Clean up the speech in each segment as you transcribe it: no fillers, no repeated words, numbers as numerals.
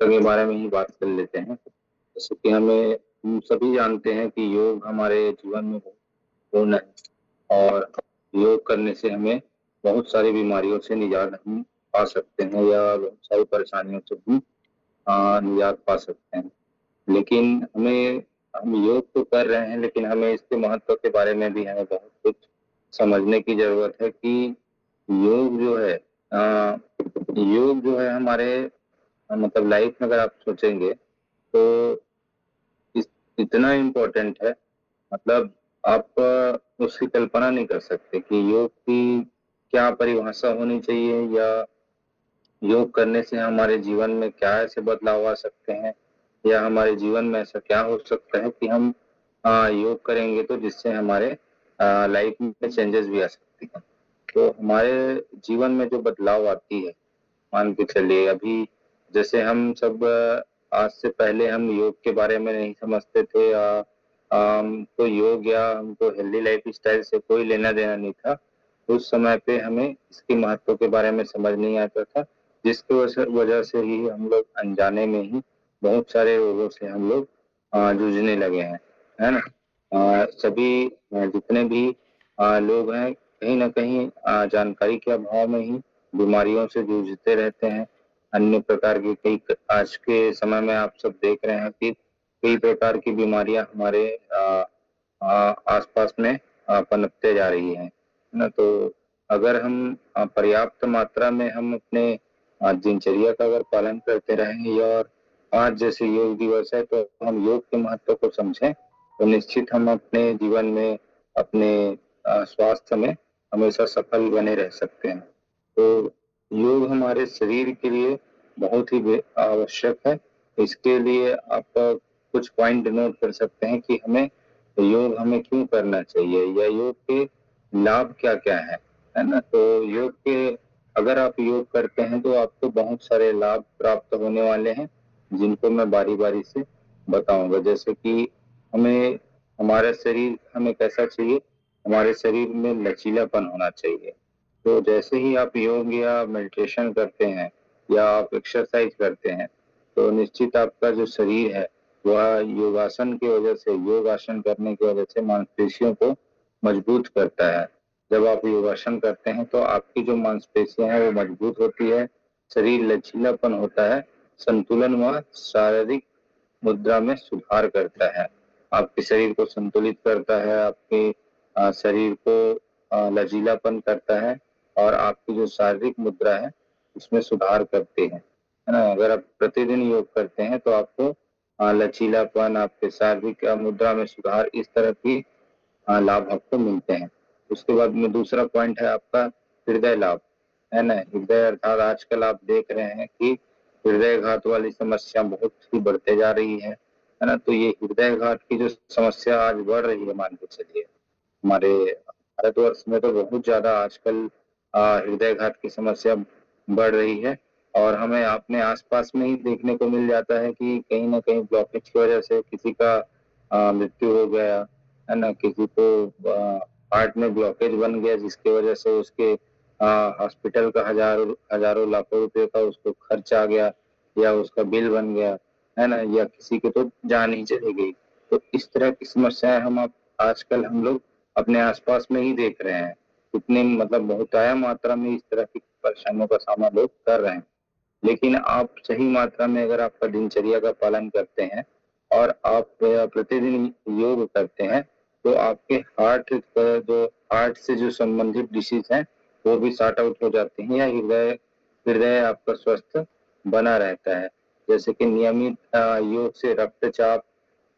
के बारे में ही बात कर लेते हैं। जैसे कि हम सभी जानते हैं कि योग हमारे जीवन में बहुत पूर्ण है और योग करने से हमें बहुत सारी बीमारियों से निजात हम पा सकते हैं या बहुत सारी परेशानियों से भी निजात पा सकते हैं। लेकिन हम योग तो कर रहे हैं, लेकिन हमें इसके महत्व के बारे में भी हमें बहुत कुछ समझने की ज़रूरत है कि योग जो है योग जो है हमारे मतलब लाइफ में अगर आप सोचेंगे तो इस इतना इम्पोर्टेंट है। मतलब आप उसकी कल्पना नहीं कर सकते कि योग की क्या परिभाषा होनी चाहिए या योग करने से हमारे जीवन में क्या ऐसे बदलाव आ सकते हैं या हमारे जीवन में ऐसा क्या हो सकता है कि हम योग करेंगे तो जिससे हमारे लाइफ में चेंजेस भी आ सकती हैं। तो हमारे जीवन में जो बदलाव आती है, मान के चलिए अभी जैसे हम सब आज से पहले हम योग के बारे में नहीं समझते थे तो योग या हमको हेल्दी लाइफ स्टाइल से कोई लेना देना नहीं था। उस समय पे हमें इसके महत्व के बारे में समझ नहीं आता था, जिसकी वजह से ही हम लोग अनजाने में ही बहुत सारे रोगों से हम लोग जूझने लगे हैं, है ना? सभी जितने भी लोग हैं कहीं न कहीं जानकारी के अभाव में ही बीमारियों से जूझते रहते हैं। अन्य प्रकार की कई आज के समय में आप सब देख रहे हैं कि कई प्रकार की बीमारियाँ हमारे आस-पास में पनपते जा रही हैं, है ना? तो अगर हम पर्याप्त मात्रा में हम अपने दिनचर्या का अगर पालन करते रहें और आज जैसे योग दिवस है तो हम योग के महत्व को समझें, तो निश्चित हम अपने जीवन में, अपने स्वास्थ्य में हमेशा सफल बने रह सकते हैं। तो योग हमारे शरीर के लिए बहुत ही आवश्यक है। इसके लिए आप कुछ पॉइंट नोट कर सकते हैं कि योग हमें क्यों करना चाहिए या योग के लाभ क्या-क्या हैं, है ना? तो योग के अगर आप योग करते हैं तो आपको बहुत सारे लाभ प्राप्त होने वाले हैं, जिनको मैं बारी-बारी से बताऊँगा। जैसे कि हमें हमारा शरीर हमें कैसा चाहिए? हमारे शरीर में लचीलापन होना चाहिए। तो जैसे ही आप योग या मेडिटेशन करते हैं या आप एक्सरसाइज करते हैं, तो निश्चित आपका जो शरीर है, वह योगासन की वजह से योगासन करने की वजह से मांसपेशियों को मजबूत करता है। जब आप योगासन करते हैं, तो आपकी जो मांसपेशियाँ हैं, वो मजबूत होती है, शरीर लचीलापन होता है, संतुलन व शारीरिक मुद्रा में सुधार करता है। आपके शरीर को संतुलित करता है, आपके शरीर को लचीलापन करता है और आपकी जो शारीरिक मुद्रा है, उसमें सुधार करते हैं, है ना? अगर आप प्रतिदिन योग करते हैं, तो आपको लचीलापन, आपके शारीरिक मुद्रा में सुधार, इस तरह की लाभ आपको मिलते हैं। उसके बाद में दूसरा पॉइंट है आपका हृदय लाभ, है ना? हृदय अर्थात आजकल आप देख रहे हैं कि हृदयघात वाली समस्या बहुत ही बढ़ते जा रही है ना? तो ये हृदयघात की जो समस्या आज बढ़ रही है, मान के चलिए, हमारे भारतवर्ष में तो बहुत ज़्यादा आजकल हृदयघात की समस्या बढ़ रही है और हमें अपने आस-पास में ही देखने को मिल जाता है कि कहीं न कहीं ब्लॉकेज की वजह से किसी का मृत्यु हो गया, है ना? किसी को हार्ट में ब्लॉकेज बन गया जिसकी वजह से उसके हॉस्पिटल का हज़ारों हज़ारों लाखों रुपए का उसको खर्च आ गया या उसका बिल बन गया, है ना? या किसी की तो जान ही चली गई। तो इस तरह की समस्याएँ आजकल हम लोग अपने आस-पास में ही देख रहे हैं। इतनी मतलब बहुतायत मात्रा में इस तरह की परेशानियों का सामना लोग कर रहे हैं। लेकिन आप सही मात्रा में अगर आपका दिनचर्या का पालन करते हैं और आप प्रतिदिन योग करते हैं, तो आपके हार्ट से जो संबंधित डिसीज़ हैं, वो भी सॉर्ट आउट हो जाते हैं या हृदय हृदय आपका स्वस्थ बना रहता है। जैसे कि नियमित योग से रक्तचाप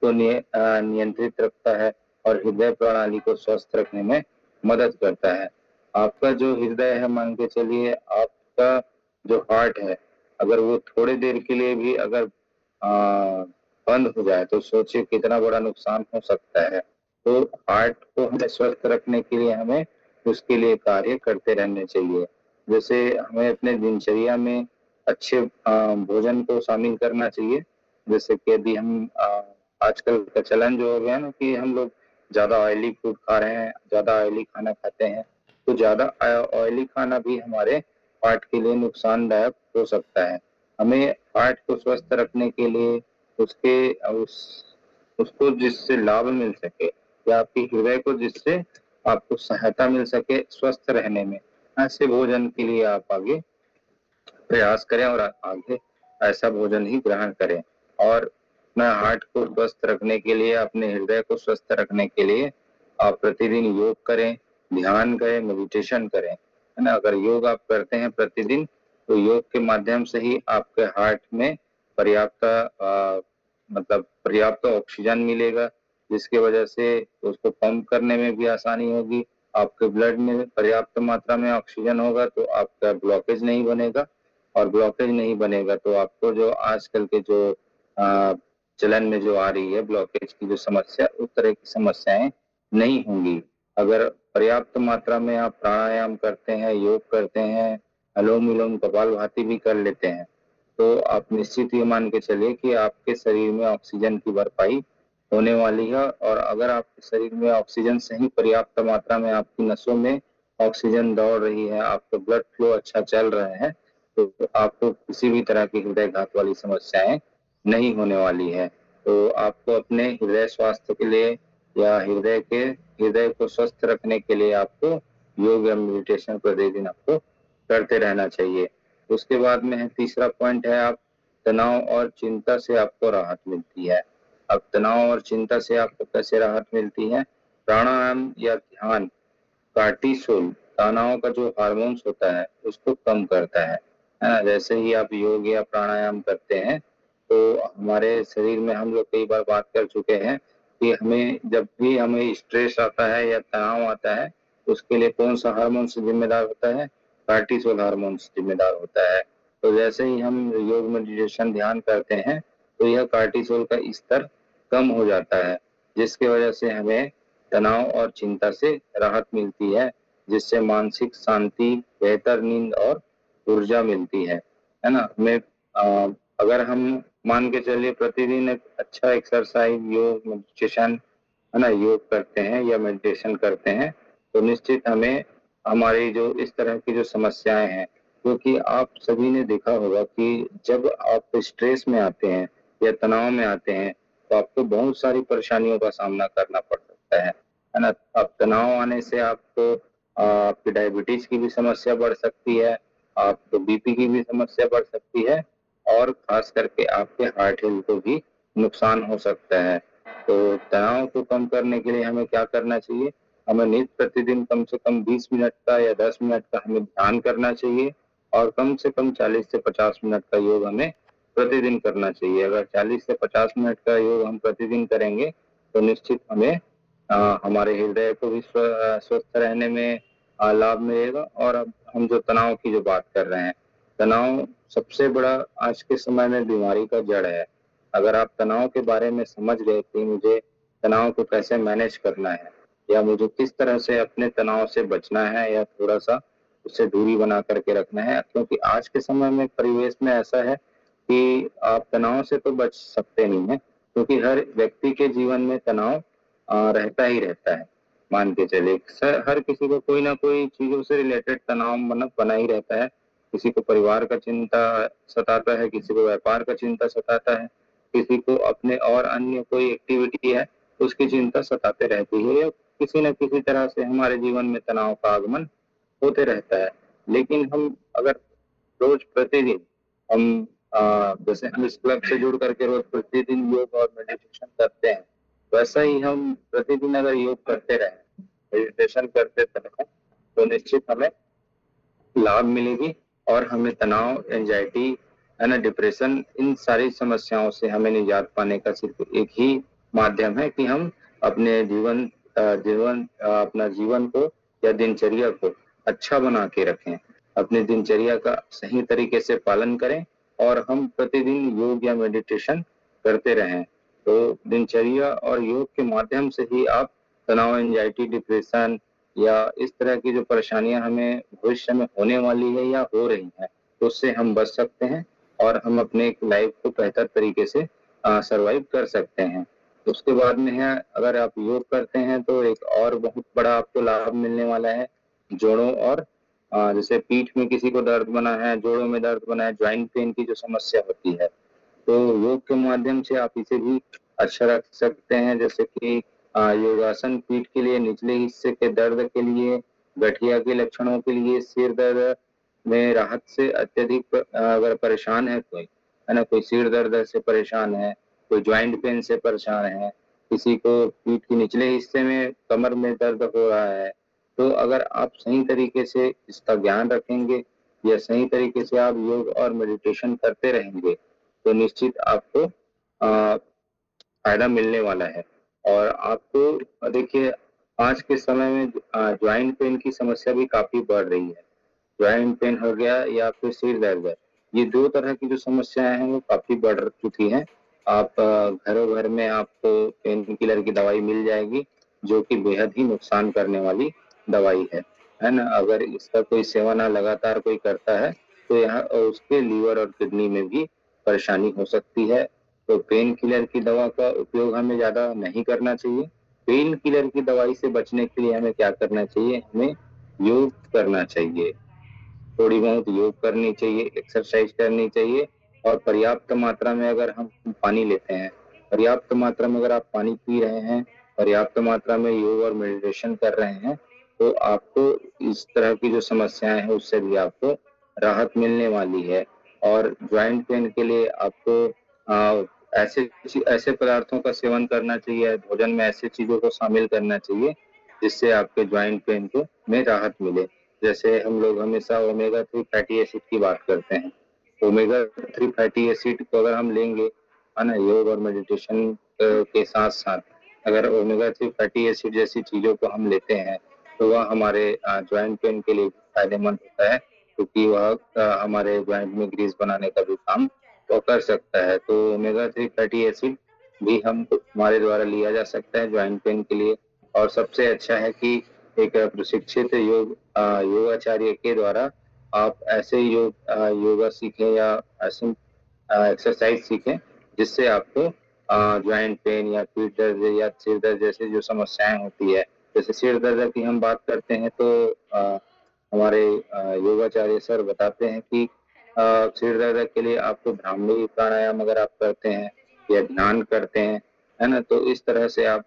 को नियंत्रित रखता है और हृदय प्रणाली को स्वस्थ रखने में मदद करता है। आपका जो हृदय है, मान के चलिए आपका जो हार्ट है, अगर वो थोड़ी देर के लिए भी अगर बंद हो जाए तो सोचिए कितना बड़ा नुकसान हो सकता है। तो हार्ट को हमें स्वस्थ रखने के लिए हमें उसके लिए कार्य करते रहने चाहिए। जैसे हमें अपने दिनचर्या में अच्छे भोजन को शामिल करना चाहिए। जैसे कि यदि हम आजकल का चलन जो हो गया है ना कि हम लोग ज़्यादा ऑयली फूड खा रहे हैं, ज़्यादा ऑयली खाना खाते हैं, तो ज़्यादा ऑयली खाना भी हमारे हार्ट के लिए नुकसानदायक हो सकता है। हमें हार्ट को स्वस्थ रखने के लिए उसको जिससे लाभ मिल सके, या आपके हृदय को जिससे आपको सहायता मिल सके स्वस्थ रहने में, ऐसे भोजन के लिए आप आगे प्रयास करें और आगे ऐसा भोजन ही ग्रहण करें। और अपना हार्ट को स्वस्थ रखने के लिए, अपने हृदय को स्वस्थ रखने के लिए आप प्रतिदिन योग करें, ध्यान करें, मेडिटेशन करें, है ना। अगर योग आप करते हैं प्रतिदिन, तो योग के माध्यम से ही आपके हार्ट में पर्याप्त ऑक्सीजन मिलेगा, जिसकी वजह से उसको पंप करने में भी आसानी होगी। आपके ब्लड में पर्याप्त मात्रा में ऑक्सीजन होगा तो आपका ब्लॉकेज नहीं बनेगा, और ब्लॉकेज नहीं बनेगा तो आपको जो आजकल के जो चलन में जो आ रही है ब्लॉकेज की जो समस्या, उस तरह की समस्याएं नहीं होंगी। अगर पर्याप्त मात्रा में आप प्राणायाम करते हैं, योग करते हैं, अनुलोम विलोम कपालभाति भी कर लेते हैं, तो आप निश्चित ये मान के चलिए कि आपके शरीर में ऑक्सीजन की भरपाई होने वाली है। और अगर आपके शरीर में ऑक्सीजन सही पर्याप्त मात्रा में आपकी नसों में ऑक्सीजन दौड़ रही है, आपका ब्लड फ्लो अच्छा चल रहा है, तो आपको किसी भी तरह की हृदयघात वाली समस्याएं नहीं होने वाली है। तो आपको अपने हृदय स्वास्थ्य के लिए या हृदय को स्वस्थ रखने के लिए आपको योग या मेडिटेशन प्रतिदिन आपको करते रहना चाहिए। उसके बाद में है तीसरा पॉइंट है, आप तनाव और चिंता से आपको राहत मिलती है। अब तनाव और चिंता से आपको कैसे राहत मिलती है? प्राणायाम या ध्यान कार्टिसोल, तनाव का जो हार्मोन्स होता है उसको कम करता है ना। जैसे ही आप योग या प्राणायाम करते हैं तो हमारे शरीर में, हम लोग कई बार बात कर चुके हैं कि जब भी हमें स्ट्रेस आता है या तनाव आता है, उसके लिए कौन सा हार्मोन्स जिम्मेदार होता है? कार्टिसोल हार्मोन्स जिम्मेदार होता है। तो जैसे ही हम योग मेडिटेशन ध्यान करते हैं तो यह कार्टिसोल का स्तर कम हो जाता है, जिसकी वजह से हमें तनाव और चिंता से राहत मिलती है, जिससे मानसिक शांति, बेहतर नींद और ऊर्जा मिलती है ना। अगर हम मान के चलिए प्रतिदिन एक अच्छा एक्सरसाइज, योग, मेडिटेशन, है ना, योग करते हैं या मेडिटेशन करते हैं, तो निश्चित हमें हमारी जो इस तरह की जो समस्याएं हैं, क्योंकि आप सभी ने देखा होगा कि जब आप स्ट्रेस में आते हैं या तनाव में आते हैं तो आपको बहुत सारी परेशानियों का सामना करना पड़ सकता है ना। अब तनाव आने से आपको आपकी डायबिटीज की भी समस्या बढ़ सकती है, आपको बीपी की भी समस्या बढ़ सकती है, और खास करके आपके हार्ट हेल्थ को भी नुकसान हो सकता है। तो तनाव को कम करने के लिए हमें क्या करना चाहिए? हमें नित्य प्रतिदिन कम से कम 20 मिनट का या 10 मिनट का हमें ध्यान करना चाहिए, और कम से कम 40 से 50 मिनट का योग हमें प्रतिदिन करना चाहिए। अगर 40 से 50 मिनट का योग हम प्रतिदिन करेंगे तो निश्चित हमें हमारे हृदय को भी स्वस्थ रहने में लाभ मिलेगा। और अब हम जो तनाव की जो बात कर रहे हैं, तनाव सबसे बड़ा आज के समय में बीमारी का जड़ है। अगर आप तनाव के बारे में समझ गए कि मुझे तनाव को कैसे मैनेज करना है, या मुझे किस तरह से अपने तनाव से बचना है या थोड़ा सा उससे दूरी बना करके रखना है, क्योंकि आज के समय में परिवेश में ऐसा है कि आप तनाव से तो बच सकते नहीं हैं, क्योंकि हर व्यक्ति के जीवन में तनाव रहता ही रहता है। मान के चलिए हर किसी को कोई ना कोई चीजों से रिलेटेड तनाव बना ही रहता है। किसी को परिवार का चिंता सताता है, किसी को व्यापार का चिंता सताता है, किसी को अपने और अन्य कोई एक्टिविटी है उसकी चिंता सताते रहती है, या किसी न किसी तरह से हमारे जीवन में तनाव का आगमन होते रहता है। लेकिन हम अगर रोज प्रतिदिन हम जैसे हम इस क्लब से जुड़ करके रोज प्रतिदिन योग और मेडिटेशन करते हैं, वैसा ही हम प्रतिदिन अगर योग करते रहें, मेडिटेशन करते रहें, तो निश्चित हमें लाभ मिलेगी, और हमें तनाव, एंजाइटी, है ना, डिप्रेशन, इन सारी समस्याओं से हमें निजात पाने का सिर्फ एक ही माध्यम है कि हम अपने अपना जीवन को या दिनचर्या को अच्छा बना के रखें, अपने दिनचर्या का सही तरीके से पालन करें, और हम प्रतिदिन योग या मेडिटेशन करते रहें। तो दिनचर्या और योग के माध्यम से ही आप तनाव, एंजाइटी, डिप्रेशन या इस तरह की जो परेशानियां हमें भविष्य में होने वाली है या हो रही हैं, उससे हम बच सकते हैं, और हम अपने लाइफ को बेहतर तरीके से सरवाइव कर सकते हैं। उसके बाद में है, अगर आप योग करते हैं तो एक और बहुत बड़ा आपको लाभ मिलने वाला है, जोड़ों और जैसे पीठ में किसी को दर्द बना है, जोड़ों में दर्द बना है, ज्वाइंट पेन की जो समस्या होती है, तो योग के माध्यम से आप इसे भी अच्छा रख सकते हैं। जैसे कि योगासन पीठ के लिए, निचले हिस्से के दर्द के लिए, गठिया के लक्षणों के लिए, सिर दर्द में राहत से अत्यधिक अगर परेशान है कोई, है ना, कोई सिर दर्द से परेशान है, कोई ज्वाइंट पेन से परेशान है, किसी को पीठ के निचले हिस्से में कमर में दर्द हो रहा है, तो अगर आप सही तरीके से इसका ज्ञान रखेंगे या सही तरीके से आप योग और मेडिटेशन करते रहेंगे, तो निश्चित आपको फायदा मिलने वाला है। और आपको देखिए, आज के समय में ज्वाइंट पेन की समस्या भी काफी बढ़ रही है। ज्वाइंट पेन हो गया या फिर सिर दर्द है, ये दो तरह की जो समस्याएं हैं वो काफी बढ़ चुकी हैं। आप घरों घर में आपको पेन किलर की दवाई मिल जाएगी, जो कि बेहद ही नुकसान करने वाली दवाई है ना। अगर इसका कोई सेवन लगातार कोई करता है, तो यहाँ उसके लीवर और किडनी में भी परेशानी हो सकती है। तो पेन किलर की दवा का उपयोग हमें ज्यादा नहीं करना चाहिए। पेन किलर की दवाई से बचने के लिए हमें क्या करना चाहिए, हमें योग करना चाहिए, थोड़ी बहुत योग करनी चाहिए, एक्सरसाइज करनी चाहिए, और पर्याप्त मात्रा में अगर हम पानी लेते हैं, पर्याप्त मात्रा में अगर आप पानी पी रहे हैं, पर्याप्त मात्रा में योग और मेडिटेशन कर रहे हैं, तो आपको इस तरह की जो समस्याएं हैं उससे भी आपको राहत मिलने वाली है। और ज्वाइंट पेन के लिए आपको ऐसे ऐसे पदार्थों का सेवन करना चाहिए, भोजन में ऐसी चीजों को शामिल करना चाहिए जिससे आपके ज्वाइंट पेन को में राहत मिले। जैसे हम लोग हमेशा ओमेगा 3 फैटी एसिड की बात करते हैं। ओमेगा 3 फैटी एसिड को अगर हम लेंगे, है ना, योग और मेडिटेशन के साथ साथ अगर ओमेगा 3 फैटी एसिड जैसी चीजों को हम लेते हैं, तो वह हमारे ज्वाइंट पेन के लिए फायदेमंद होता है, क्योंकि वह हमारे ज्वाइंट में ग्रीस बनाने का भी काम वो कर सकता है। तो ओमेगा 3 फैटी एसिड भी हम हमारे द्वारा लिया जा सकता है ज्वाइंट पेन के लिए। और सबसे अच्छा है कि एक प्रशिक्षित योगाचार्य के द्वारा आप ऐसे योगा सीखें या ऐसे एक्सरसाइज सीखें जिससे आपको ज्वाइंट पेन या पीठ दर्द या सिर दर्द जैसे जो समस्याएं होती है। जैसे सिर दर्द की हम बात करते हैं, तो हमारे योगाचार्य सर बताते हैं कि सिर दर्द के लिए आपको भ्रामरी प्राणायाम अगर आप करते हैं या ध्यान करते हैं, है ना, तो इस तरह से आप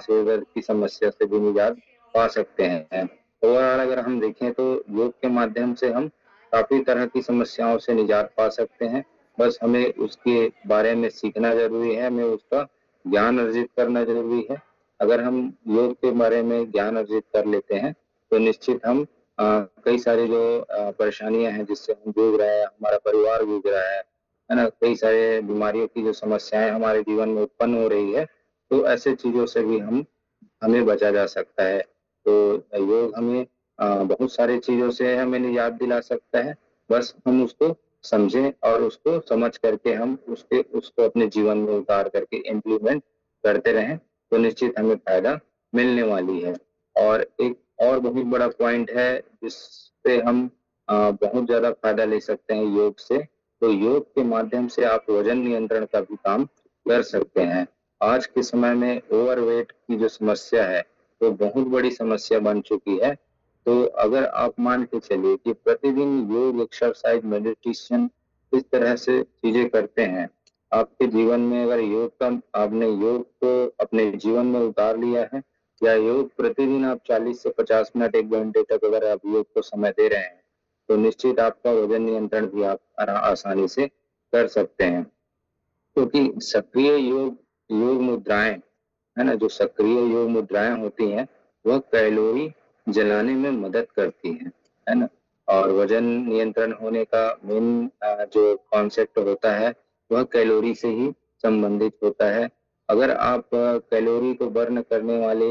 सिर दर्द की समस्या से भी निजात पा सकते हैं। ओवरऑल अगर हम देखें तो योग के माध्यम से हम काफी तरह की समस्याओं से निजात पा सकते हैं। बस हमें उसके बारे में सीखना जरूरी है, हमें उसका ज्ञान अर्जित करना जरूरी है। अगर हम योग के बारे में ज्ञान अर्जित कर लेते हैं, तो निश्चित हम कई सारी जो परेशानियां हैं जिससे हम जूझ रहे हैं, हमारा परिवार जूझ रहा है ना, कई सारे बीमारियों की जो समस्याएं हमारे जीवन में उत्पन्न हो रही है, तो ऐसे चीजों से भी हमें बचा जा सकता है। तो योग हमें बहुत सारी चीजों से हमें निजात दिला सकता है। बस हम उसको समझें और उसको समझ करके हम उसको अपने जीवन में उतार करके इम्प्लीमेंट करते रहें, तो निश्चित हमें फायदा मिलने वाली है। और एक और बहुत बड़ा पॉइंट है जिससे हम बहुत ज्यादा फायदा ले सकते हैं योग से। तो योग के माध्यम से आप वजन नियंत्रण का भी काम कर सकते हैं। आज के समय में ओवरवेट की जो समस्या है वो बहुत बड़ी समस्या बन चुकी है। तो अगर आप मान के चलिए कि प्रतिदिन योग, एक्सरसाइज, मेडिटेशन इस तरह से चीजें करते हैं, आपके जीवन में अगर आपने योग को अपने जीवन में उतार लिया है, या योग प्रतिदिन आप 40 से 50 मिनट 1 घंटे तक अगर आप योग को समय दे रहे हैं, तो निश्चित आपका वजन नियंत्रण भी आप आसानी से कर सकते हैं। क्योंकि सक्रिय योग योग मुद्राएं, है ना, जो सक्रिय योग मुद्राएं होती हैं वह कैलोरी जलाने में मदद करती है ना। और वजन नियंत्रण होने का मेन जो कॉन्सेप्ट होता है वह कैलोरी से ही संबंधित होता है। अगर आप कैलोरी को बर्न करने वाले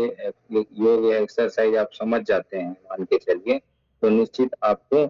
योग या एक्सरसाइज आप समझ जाते हैं, मान के चलिए, तो निश्चित आपको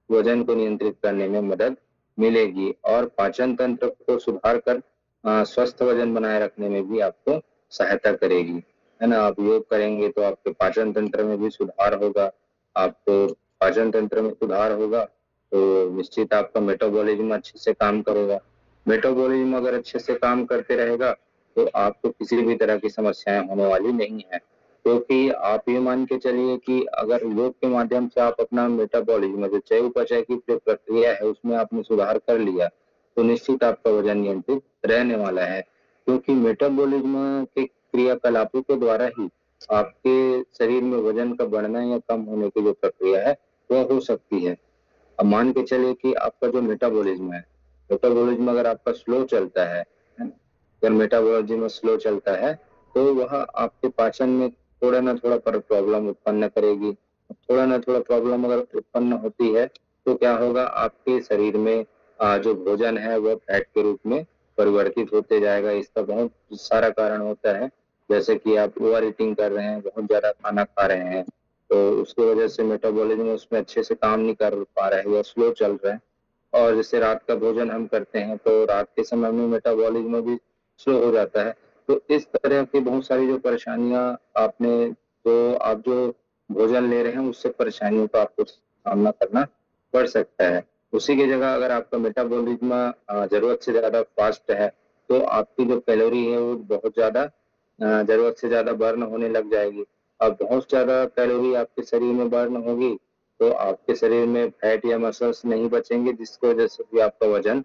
वजन को नियंत्रित करने में मदद मिलेगी। और पाचन तंत्र को सुधार कर स्वस्थ वजन बनाए रखने में भी आपको सहायता करेगी, है ना। आप योग करेंगे तो आपके पाचन तंत्र में भी सुधार होगा। आपको पाचन तंत्र में सुधार होगा तो निश्चित आपका मेटाबॉलिज्म अच्छे से काम करेगा। मेटाबॉलिज्म अगर अच्छे से काम करते रहेगा तो आपको किसी भी तरह की समस्याएं होने वाली नहीं है। क्योंकि आप ये मान के चलिए कि अगर योग के माध्यम से आप अपना मेटाबॉलिज्म जो चयापचय की जो प्रक्रिया है उसमें आपने सुधार कर लिया, तो निश्चित आपका वजन नियंत्रित रहने वाला है। क्योंकि मेटाबॉलिज्म के क्रियाकलापों के द्वारा ही आपके शरीर में वजन का बढ़ना या कम होने की जो प्रक्रिया है वह हो सकती है। अब मान के चलिए कि आपका जो मेटाबॉलिज्म है, मेटाबॉलिज्म अगर आपका स्लो चलता है ना? अगर मेटाबॉलिज्म स्लो चलता है तो वह आपके पाचन में थोड़ा ना थोड़ा प्रॉब्लम उत्पन्न करेगी। थोड़ा ना थोड़ा प्रॉब्लम अगर उत्पन्न होती है तो क्या होगा, आपके शरीर में जो भोजन है वह फैट के रूप में परिवर्तित होते जाएगा। इसका बहुत सारा कारण होता है, जैसे कि आप ओवर ईटिंग कर रहे हैं, बहुत ज्यादा खाना खा रहे हैं, तो उसकी वजह से मेटाबॉलिज्म उसमें अच्छे से काम नहीं कर पा रहा है या स्लो चल रहा है। और जैसे रात का भोजन हम करते हैं तो रात के समय में मेटाबॉलिज्म भी स्लो हो जाता है। तो इस तरह की बहुत सारी जो परेशानियां आपने आप जो भोजन ले रहे हैं उससे परेशानियों का आपको सामना करना पड़ सकता है। उसी की जगह अगर आपका मेटाबॉलिज्म जरूरत से ज्यादा फास्ट है तो आपकी जो कैलोरी है वो बहुत ज्यादा जरूरत से ज्यादा बर्न होने लग जाएगी। अब बहुत ज्यादा कैलोरी आपके शरीर में बर्न होगी तो आपके शरीर में फैट या मसल्स नहीं बचेंगे, जिसकी वजह से भी आपका वजन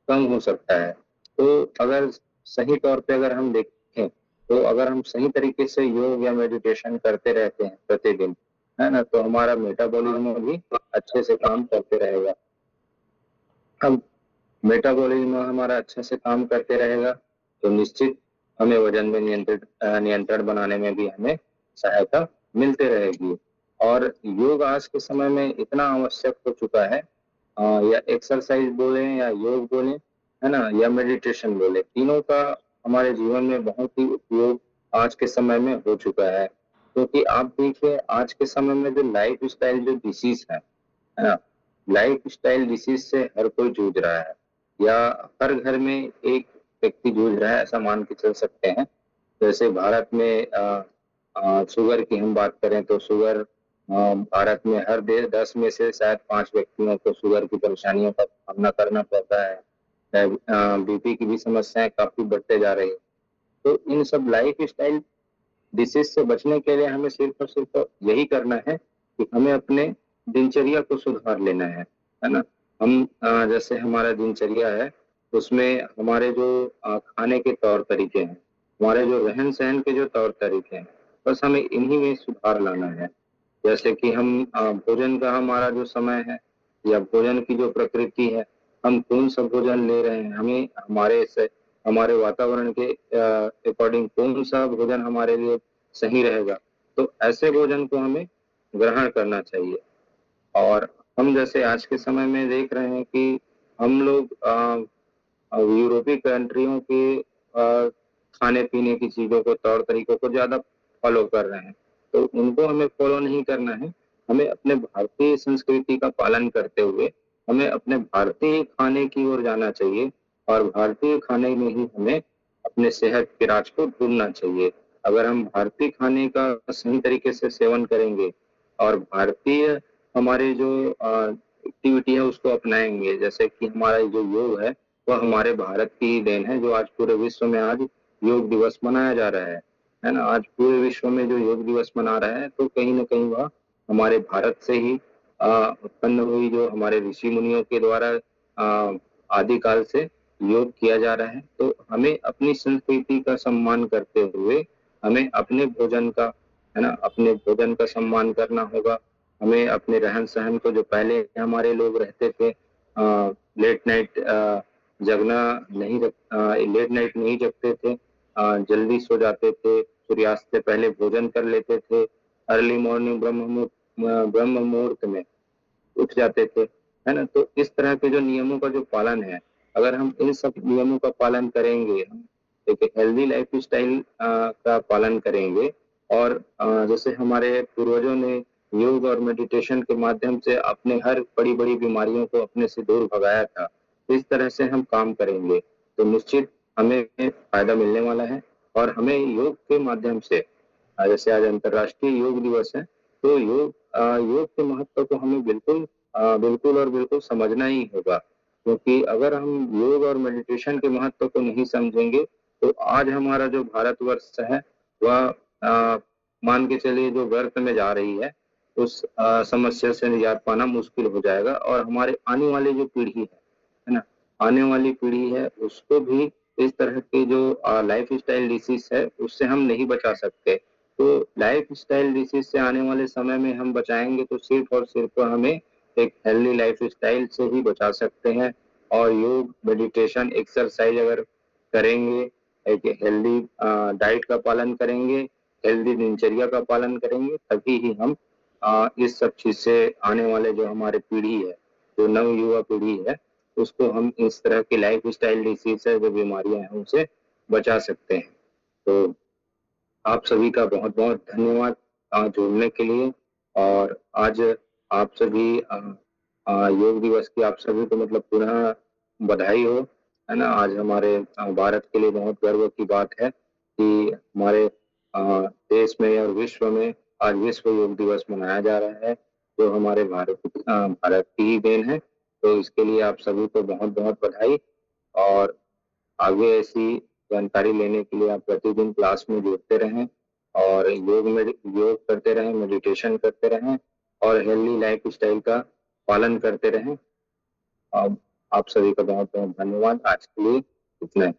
कम हो सकता है। तो अगर सही तौर पे अगर हम देखें तो अगर हम सही तरीके से योग या मेडिटेशन करते रहते हैं प्रतिदिन, है ना, तो हमारा मेटाबॉलिज्म भी अच्छे से काम करते रहेगा। अब मेटाबॉलिज्म हमारा अच्छे से काम करते रहेगा तो निश्चित हमें वजन में नियंत्रण बनाने में भी हमें सहायता मिलते रहेगी। और योग आज के समय में इतना आवश्यक हो चुका है, या एक्सरसाइज बोले या योग बोले, है ना, या मेडिटेशन बोले, तीनों का हमारे जीवन में बहुत ही उपयोग आज के समय में हो चुका है। क्योंकि आप देखिए आज के समय में जो लाइफ स्टाइल जो डिसीज है ना, लाइफ स्टाइल डिसीज से हर कोई जूझ रहा है, या हर घर में एक व्यक्ति जूझ रहा है ऐसा मान के चल सकते हैं। जैसे भारत में शुगर की हम बात करें तो शुगर भारत में हर 10 में से शायद 5 व्यक्तियों को शुगर की परेशानियों का सामना करना पड़ता है। बीपी की भी समस्याएं काफी बढ़ते जा रही है। तो इन सब लाइफ स्टाइल डिसीज से बचने के लिए हमें सिर्फ और सिर्फ यही करना है कि हमें अपने दिनचर्या को सुधार लेना है ना। हम जैसे हमारा दिनचर्या है उसमें हमारे जो खाने के तौर तरीके हैं, हमारे जो रहन सहन के जो तौर तरीके हैं, बस हमें इन्हीं में सुधार लाना है। जैसे कि हम भोजन का हमारा जो समय है या भोजन की जो प्रकृति है, हम कौन सा भोजन ले रहे हैं, हमें हमारे वातावरण के अकॉर्डिंग कौन सा भोजन हमारे लिए सही रहेगा, तो ऐसे भोजन को हमें ग्रहण करना चाहिए। और हम जैसे आज के समय में देख रहे हैं कि हम लोग यूरोपीय कंट्रियों के खाने पीने की चीजों को तौर तरीकों को ज्यादा फॉलो कर रहे हैं, तो उनको हमें फॉलो नहीं करना है। हमें अपने भारतीय संस्कृति का पालन करते हुए हमें अपने भारतीय खाने की ओर जाना चाहिए और भारतीय खाने में ही हमें अपने सेहत के राज को ढूंढना चाहिए। अगर हम भारतीय खाने का सही तरीके से सेवन करेंगे और भारतीय हमारे जो एक्टिविटी है उसको अपनाएंगे, जैसे कि हमारा जो योग है वह हमारे भारत की ही देन है, जो आज पूरे विश्व में आज योग दिवस मनाया जा रहा है ना। आज पूरे विश्व में जो योग दिवस मना रहा है तो कहीं ना कहीं वह हमारे भारत से ही उत्पन्न हुई, जो हमारे ऋषि मुनियों के द्वारा आदिकाल से योग किया जा रहा है। तो हमें अपनी संस्कृति का सम्मान करते हुए हमें अपने भोजन का, है ना, अपने भोजन का सम्मान करना होगा। हमें अपने रहन सहन को, जो पहले हमारे लोग रहते थे लेट नाइट जगना नहीं लेट नाइट नहीं जगते थे, जल्दी सो जाते थे, सूर्यास्त से पहले भोजन कर लेते थे, अर्ली मॉर्निंग ब्रह्म मुहूर्त में उठ जाते थे, है ना। तो इस तरह के जो नियमों का जो पालन है, अगर हम इन सब नियमों का पालन करेंगे, हम एक हेल्दी लाइफ स्टाइल का पालन करेंगे और जैसे हमारे पूर्वजों ने योग और मेडिटेशन के माध्यम से अपने हर बड़ी बड़ी बीमारियों को अपने से दूर भगाया था, तो इस तरह से हम काम करेंगे तो निश्चित हमें फायदा मिलने वाला है। और हमें योग के माध्यम से, जैसे आज अंतर्राष्ट्रीय योग दिवस है, तो योग के महत्व को हमें बिल्कुल और बिल्कुल समझना ही होगा। क्योंकि अगर हम योग और मेडिटेशन के महत्व को नहीं समझेंगे तो आज हमारा जो भारतवर्ष है वह मान के चलिए जो गर्त में जा रही है, उस समस्या से निजात पाना मुश्किल हो जाएगा और हमारे आने वाली जो पीढ़ी है ना? आने वाली पीढ़ी है उसको भी इस तरह के जो लाइफ़स्टाइल डिसीज़ है उससे हम नहीं बचा सकते। तो लाइफ़स्टाइल डिसीज़ से आने वाले समय में हम बचाएँगे तो सिर्फ़ और सिर्फ़ हमें एक हेल्दी लाइफ़स्टाइल से ही बचा सकते हैं और योग, मेडिटेशन, एक्सरसाइज़ अगर करेंगे, एक हेल्दी डाइट का पालन करेंगे, हेल्दी दिनचर्या का पालन करेंगे, तभी ही हम इस सब चीज़ से आने वाले जो हमारे पीढ़ी है, जो नव-युवा पीढ़ी है, उसको हम इस तरह की लाइफ़स्टाइल डिसीज़ है, जो बीमारियाँ हैं, उनसे बचा सकते हैं। तो आप सभी का बहुत-बहुत धन्यवाद जुड़ने के लिए और आज आप सभी योग दिवस की आप सभी को मतलब पुनः बधाई हो, है ना? आज हमारे भारत के लिए बहुत गर्व की बात है कि हमारे देश में और विश्व में आज विश्व योग दिवस मनाया जा रहा है, जो हमारे भारत की ही देन है। तो इसके लिए आप सभी को बहुत-बहुत बधाई और आगे ऐसी जानकारी लेने के लिए आप प्रतिदिन क्लास में जुड़ते रहें और योग करते रहें, मेडिटेशन करते रहें और हेल्दी लाइफ़स्टाइल का पालन करते रहें। अब आप सभी का बहुत-बहुत धन्यवाद। आज के लिए इतना ही।